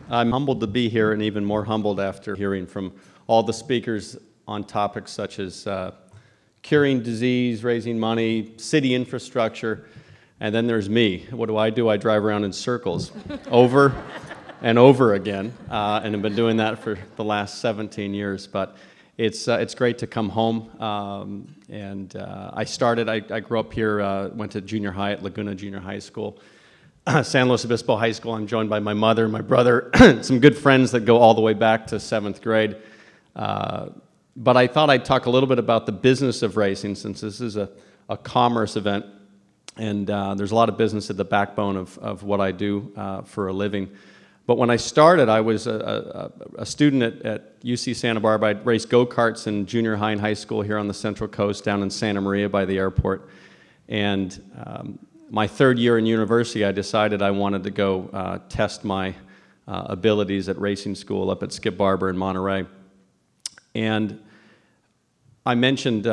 I'm humbled to be here and even more humbled after hearing from all the speakers on topics such as curing disease, raising money, city infrastructure, and then there's me. What do? I drive around in circles over and over again, and have been doing that for the last 17 years. But it's great to come home, I grew up here, went to junior high at Laguna Junior High School. San Luis Obispo High School. I'm joined by my mother, my brother, some good friends that go all the way back to 7th grade. But I thought I'd talk a little bit about the business of racing, since this is a commerce event, and there's a lot of business at the backbone of what I do for a living. But when I started, I was a student at UC Santa Barbara. I'd raced go-karts in junior high and high school here on the Central Coast, down in Santa Maria by the airport. And my third year in university, I decided I wanted to go test my abilities at racing school up at Skip Barber in Monterey. And I mentioned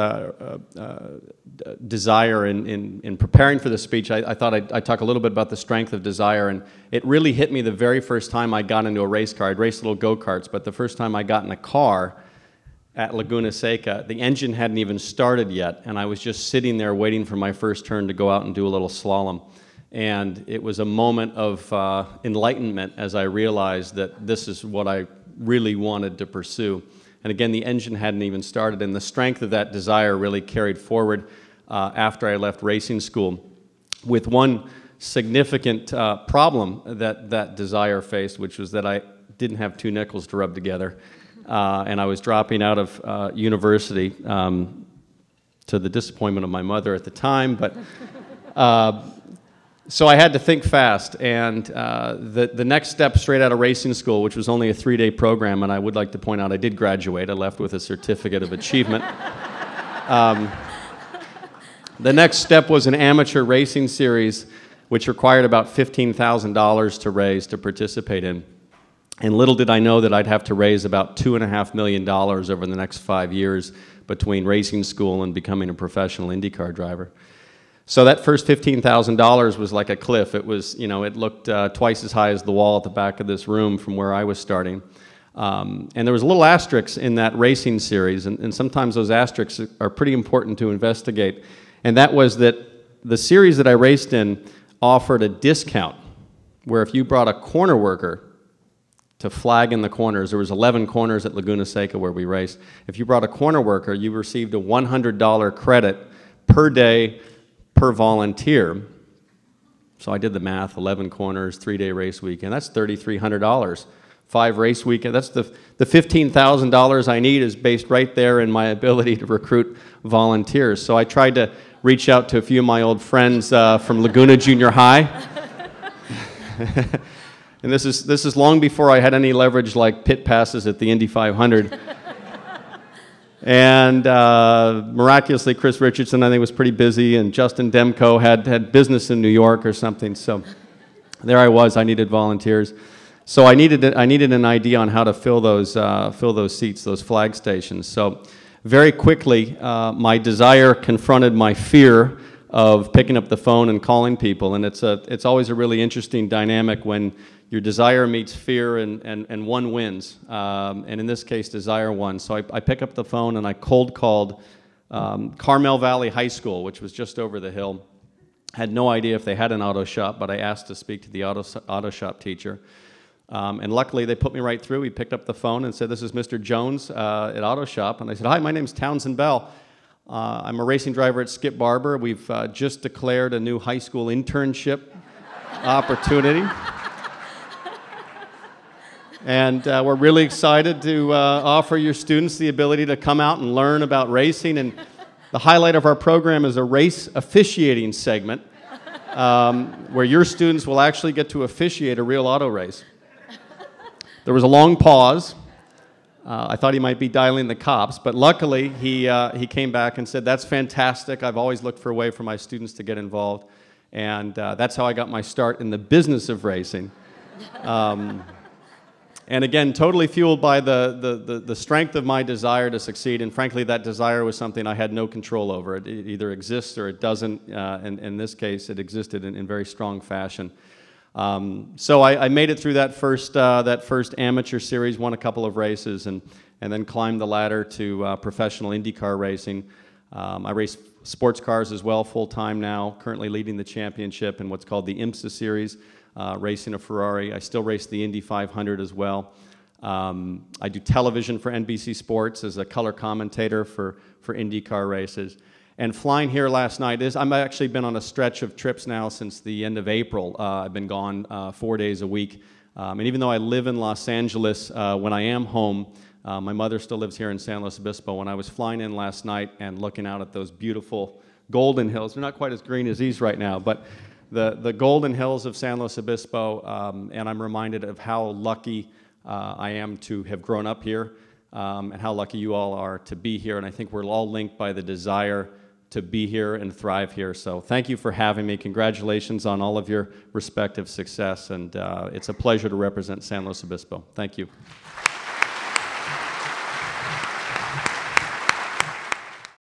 desire in preparing for this speech. I thought I'd talk a little bit about the strength of desire, and it really hit me the very first time I got into a race car. I'd raced little go-karts, but the first time I got in a car at Laguna Seca, the engine hadn't even started yet, and I was just sitting there waiting for my first turn to go out and do a little slalom. And it was a moment of enlightenment as I realized that this is what I really wanted to pursue. And again, the engine hadn't even started, and the strength of that desire really carried forward after I left racing school, with one significant problem that desire faced, which was that I didn't have two nickels to rub together. And I was dropping out of university, to the disappointment of my mother at the time. But so I had to think fast, and the next step straight out of racing school, which was only a 3-day program, and I would like to point out I did graduate. I left with a certificate of achievement. The next step was an amateur racing series, which required about $15,000 to raise to participate in. And little did I know that I'd have to raise about $2.5 million over the next 5 years between racing school and becoming a professional IndyCar driver. So that first $15,000 was like a cliff. It was, it looked twice as high as the wall at the back of this room from where I was starting. And there was a little asterisk in that racing series, and sometimes those asterisks are pretty important to investigate. And that was that the series that I raced in offered a discount, where if you brought a corner worker to flag in the corners. There was 11 corners at Laguna Seca where we raced. If you brought a corner worker, you received a $100 credit per day per volunteer. So I did the math, 11 corners, 3-day race weekend. That's $3,300. 5 race weekend. That's the $15,000 I need is based right there in my ability to recruit volunteers. So I tried to reach out to a few of my old friends from Laguna Junior High. And this is long before I had any leverage like pit passes at the Indy 500. And miraculously, Chris Richardson, I think, was pretty busy, and Justin Demko had business in New York or something. So there I was. I needed volunteers. So I needed an idea on how to fill those seats, those flag stations. So very quickly, my desire confronted my fear of picking up the phone and calling people, and it's always a really interesting dynamic when your desire meets fear and one wins, and in this case, desire won. So I pick up the phone and I cold called Carmel Valley High School, which was just over the hill. Had no idea if they had an auto shop, but I asked to speak to the auto shop teacher. And luckily, they put me right through. He picked up the phone and said, "This is Mr. Jones at Auto Shop." And I said, "Hi, my name's Townsend Bell. I'm a racing driver at Skip Barber. We've just declared a new high school internship opportunity. And we're really excited to offer your students the ability to come out and learn about racing. And the highlight of our program is a race officiating segment where your students will actually get to officiate a real auto race." There was a long pause. I thought he might be dialing the cops, but luckily he came back and said, "That's fantastic. I've always looked for a way for my students to get involved." And that's how I got my start in the business of racing. And again, totally fueled by the strength of my desire to succeed, and frankly, that desire was something I had no control over. It either exists or it doesn't, and in this case, it existed in very strong fashion. So I made it through that first amateur series, won a couple of races, and then climbed the ladder to professional IndyCar racing. I race sports cars as well full-time now, currently leading the championship in what's called the IMSA series, racing a Ferrari. I still race the Indy 500 as well. I do television for NBC Sports as a color commentator for IndyCar races. And flying here last night I've actually been on a stretch of trips now since the end of April. I've been gone 4 days a week. And even though I live in Los Angeles, when I am home, my mother still lives here in San Luis Obispo. When I was flying in last night and looking out at those beautiful golden hills, they're not quite as green as these right now, but the golden hills of San Luis Obispo, and I'm reminded of how lucky I am to have grown up here, and how lucky you all are to be here. And I think we're all linked by the desire to be here and thrive here. So thank you for having me. Congratulations on all of your respective success, and it's a pleasure to represent San Luis Obispo. Thank you.